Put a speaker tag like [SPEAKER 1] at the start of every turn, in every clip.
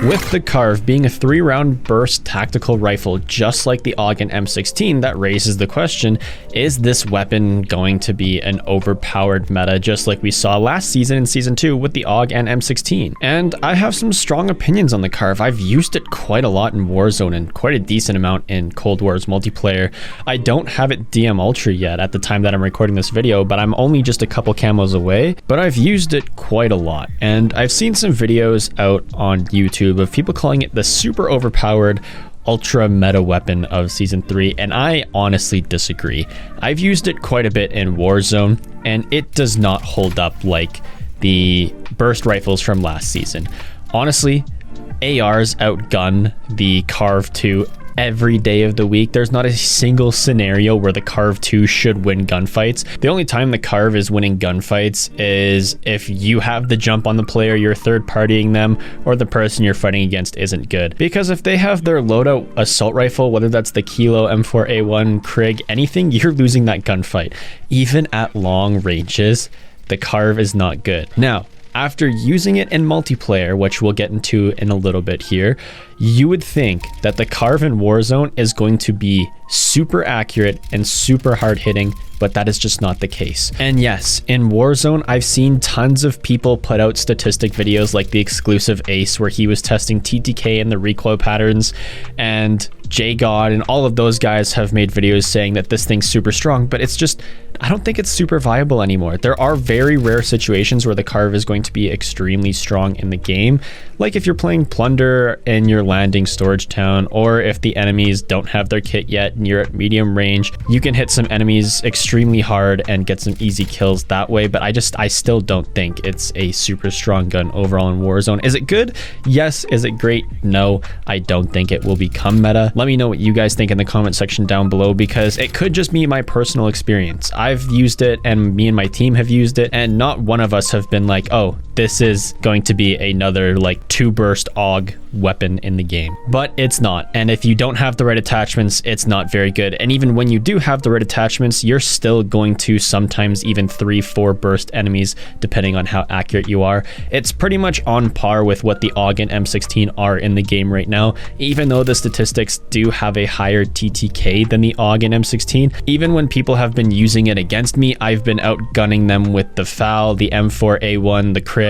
[SPEAKER 1] With the CARV being a 3-round burst tactical rifle just like the AUG and M16, that raises the question, is this weapon going to be an overpowered meta just like we saw last season in Season 2 with the AUG and M16? And I have some strong opinions on the CARV. I've used it quite a lot in Warzone and quite a decent amount in Cold War's multiplayer. I don't have it DM Ultra yet at the time that I'm recording this video, but I'm only just a couple camos away, but I've used it quite a lot. And I've seen some videos out on YouTube of people calling it the super overpowered ultra meta weapon of Season 3, and I honestly disagree. I've used it quite a bit in Warzone, and it does not hold up like the burst rifles from last season. Honestly, ARs outgun the CARV.2 every day of the week. There's not a single scenario where the CARV.2 should win gunfights. The only time the CARV is winning gunfights is if you have the jump on the player, you're third partying them, or the person you're fighting against isn't good. Because if they have their loadout assault rifle, whether that's the Kilo, M4A1, Krig, anything, you're losing that gunfight. Even at long ranges, the CARV is not good. Now, after using it in multiplayer, which we'll get into in a little bit here, you would think that the CARV in Warzone is going to be super accurate and super hard hitting, but that is just not the case. And yes, in Warzone, I've seen tons of people put out statistic videos like the exclusive Ace where he was testing TTK and the recoil patterns, and JGod and all of those guys have made videos saying that this thing's super strong, but it's just, I don't think it's super viable anymore. There are very rare situations where the CARV is going to be extremely strong in the game, like if you're playing Plunder and you're landing Storage Town, or if the enemies don't have their kit yet and you're at medium range, you can hit some enemies extremely hard and get some easy kills that way. But I still don't think it's a super strong gun overall in Warzone. Is it good? Yes. Is it great? No, I don't think it will become meta. Let me know what you guys think in the comment section down below, because it could just be my personal experience. I've used it and me and my team have used it, and not one of us have been like, oh, this is going to be another like 2-burst AUG weapon in the game. But it's not. And if you don't have the right attachments, it's not very good. And even when you do have the right attachments, you're still going to sometimes even 3-4 burst enemies, depending on how accurate you are. It's pretty much on par with what the AUG and M16 are in the game right now, even though the statistics do have a higher TTK than the AUG and M16. Even when people have been using it against me, I've been outgunning them with the FAL, the M4A1, the Krig.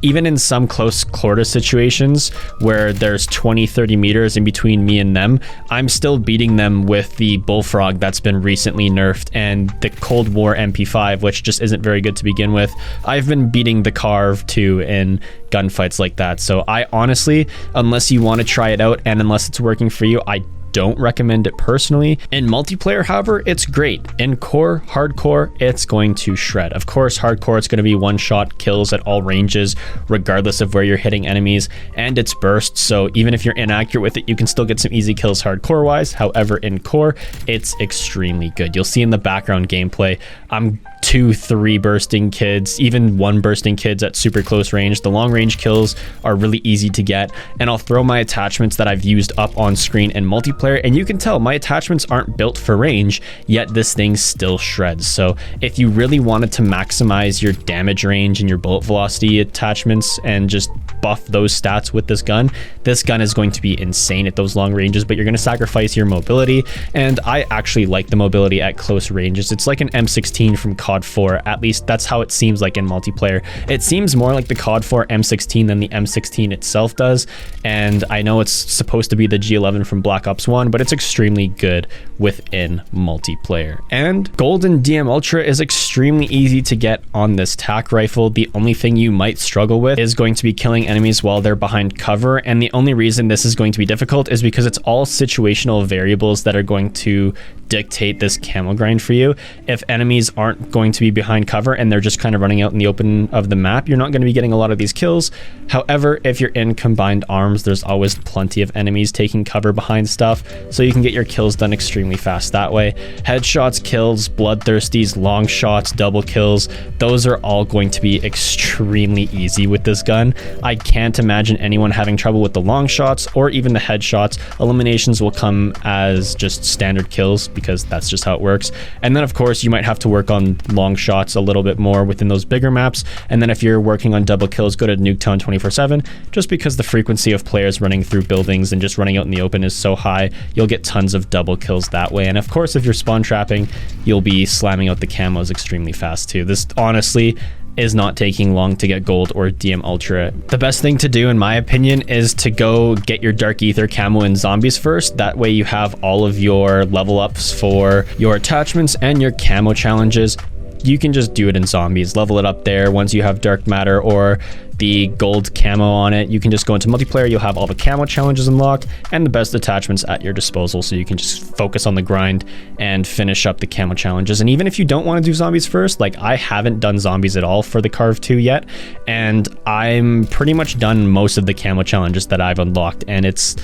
[SPEAKER 1] Even in some close quarter situations where there's 20-30 meters in between me and them, I'm still beating them with the Bullfrog that's been recently nerfed, and the Cold War MP5, which just isn't very good to begin with. I've been beating the CARV.2 in gunfights like that. So I honestly, unless you want to try it out and unless it's working for you, I don't recommend it personally. In multiplayer, however, it's great. In core, hardcore, it's going to shred. Of course, hardcore, it's going to be one-shot kills at all ranges, regardless of where you're hitting enemies, and it's burst, so even if you're inaccurate with it, you can still get some easy kills hardcore-wise. However, in core, it's extremely good. You'll see in the background gameplay, I'm 2-3 bursting kids, even 1 bursting kids at super close range. The long range kills are really easy to get, and I'll throw my attachments that I've used up on screen in multiplayer, and you can tell my attachments aren't built for range, yet this thing still shreds. So if you really wanted to maximize your damage range and your bullet velocity attachments and just buff those stats with this gun is going to be insane at those long ranges, but you're going to sacrifice your mobility, and I actually like the mobility at close ranges. It's like an M16 from COD 4, at least that's how it seems like in multiplayer. It seems more like the COD 4 M16 than the M16 itself does, and I know it's supposed to be the G11 from Black Ops 1, but it's extremely good within multiplayer. And Golden DM Ultra is extremely easy to get on this tac rifle. The only thing you might struggle with is going to be killing enemies while they're behind cover, and the only reason this is going to be difficult is because it's all situational variables that are going to dictate this camo grind for you. If enemies aren't going to be behind cover and they're just kind of running out in the open of the map, you're not going to be getting a lot of these kills. However, if you're in combined arms, there's always plenty of enemies taking cover behind stuff, so you can get your kills done extremely fast that way. Headshots, kills, bloodthirsties, long shots, double kills, those are all going to be extremely easy with this gun. I I can't imagine anyone having trouble with the long shots or even the headshots. Eliminations will come as just standard kills because that's just how it works. And then of course you might have to work on long shots a little bit more within those bigger maps. And then if you're working on double kills, go to Nuketown 24/7, just because the frequency of players running through buildings and just running out in the open is so high, you'll get tons of double kills that way. And of course, if you're spawn trapping, you'll be slamming out the camos extremely fast too. This honestly is not taking long to get gold or DM Ultra. The best thing to do, in my opinion, is to go get your Dark Ether camo in zombies first. That way you have all of your level ups for your attachments and your camo challenges. You can just do it in zombies, level it up there. Once you have Dark Matter or the gold camo on it, you can just go into multiplayer. You'll have all the camo challenges unlocked and the best attachments at your disposal, so you can just focus on the grind and finish up the camo challenges. And even if you don't want to do zombies first, like I haven't done zombies at all for the CARV.2 yet, and I'm pretty much done most of the camo challenges that I've unlocked, and it's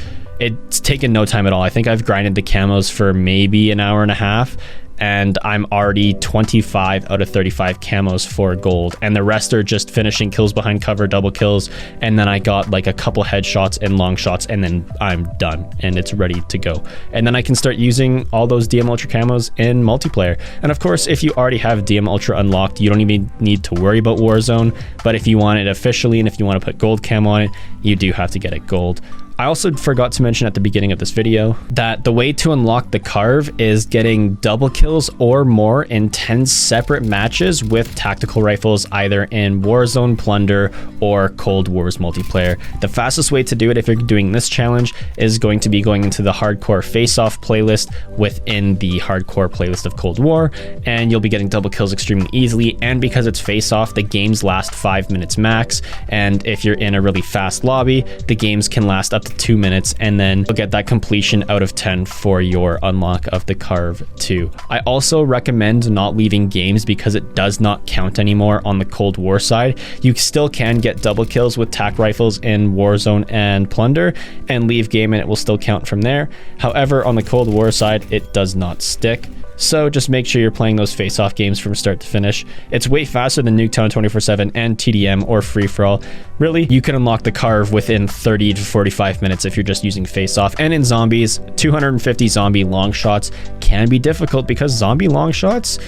[SPEAKER 1] taken no time at all. I think I've grinded the camos for maybe an hour and a half, and I'm already 25 out of 35 camos for gold, and the rest are just finishing kills behind cover, double kills, and then I got like a couple headshots and long shots, and then I'm done and it's ready to go. And then I can start using all those DM Ultra camos in multiplayer. And of course, if you already have DM Ultra unlocked, you don't even need to worry about Warzone, but if you want it officially and if you want to put gold camo on it, you do have to get it gold. I also forgot to mention at the beginning of this video that the way to unlock the CARV is getting double kills or more in 10 separate matches with tactical rifles, either in Warzone, Plunder, or Cold Wars multiplayer. The fastest way to do it if you're doing this challenge is going to be going into the hardcore face-off playlist within the hardcore playlist of Cold War, and you'll be getting double kills extremely easily. And because it's face-off, the games last 5 minutes max, and if you're in a really fast lobby, the games can last up to 2 minutes, and then you'll get that completion out of 10 for your unlock of the CARV.2. I also recommend not leaving games because it does not count anymore on the Cold War side. You still can get double kills with tac rifles in Warzone and Plunder and leave game, and it will still count from there. However, on the Cold War side, it does not stick. So just make sure you're playing those face-off games from start to finish. It's way faster than Nuketown 24/7 and TDM or free-for-all. Really, you can unlock the CARV within 30 to 45 minutes if you're just using face-off. And in zombies, 250 zombie long shots can be difficult because zombie long shots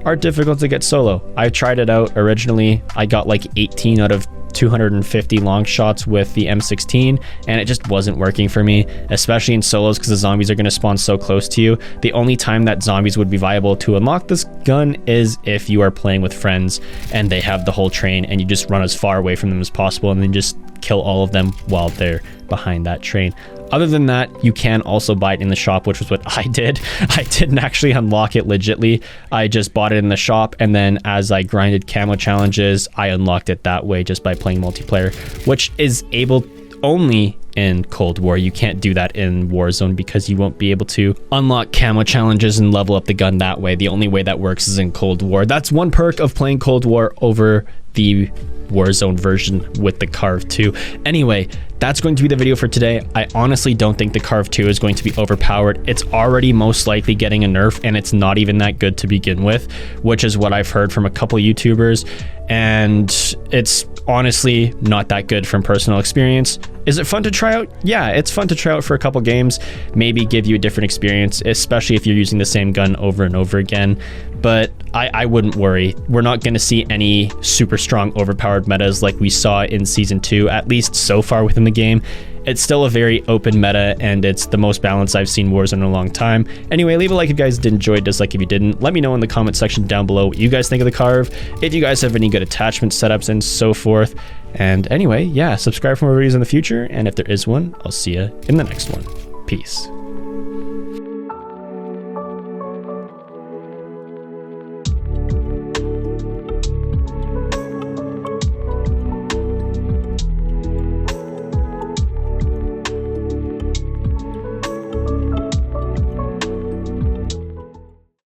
[SPEAKER 1] are difficult to get solo. I tried it out originally. I got like 18 out of 250 long shots with the M16, and it just wasn't working for me, especially in solos because the zombies are going to spawn so close to you. The only time that zombies would be viable to unlock this gun is if you are playing with friends and they have the whole train and you just run as far away from them as possible and then just kill all of them while they're behind that train. Other than that, you can also buy it in the shop, which was what I did. I didn't actually unlock it legitly. I just bought it in the shop, and then as I grinded camo challenges, I unlocked it that way just by playing multiplayer, which is able only in Cold War. You can't do that in Warzone because you won't be able to unlock camo challenges and level up the gun that way. The only way that works is in Cold War. That's one perk of playing Cold War over the Warzone version with the CARV.2. Anyway, that's going to be the video for today. I honestly don't think the CARV.2 is going to be overpowered. It's already most likely getting a nerf, and it's not even that good to begin with, which is what I've heard from a couple YouTubers, and it's honestly not that good from personal experience. Is it fun to try out? Yeah, it's fun to try out for a couple games, maybe give you a different experience, especially if you're using the same gun over and over again. But I wouldn't worry. We're not going to see any super strong overpowered metas like we saw in Season 2, at least so far within the game. It's still a very open meta, and it's the most balanced I've seen Warzone in a long time. Anyway, leave a like if you guys did enjoy, dislike if you didn't. Let me know in the comment section down below what you guys think of the CARV, if you guys have any good attachment setups and so forth. And anyway, yeah, subscribe for more videos in the future, and if there is one, I'll see you in the next one. Peace.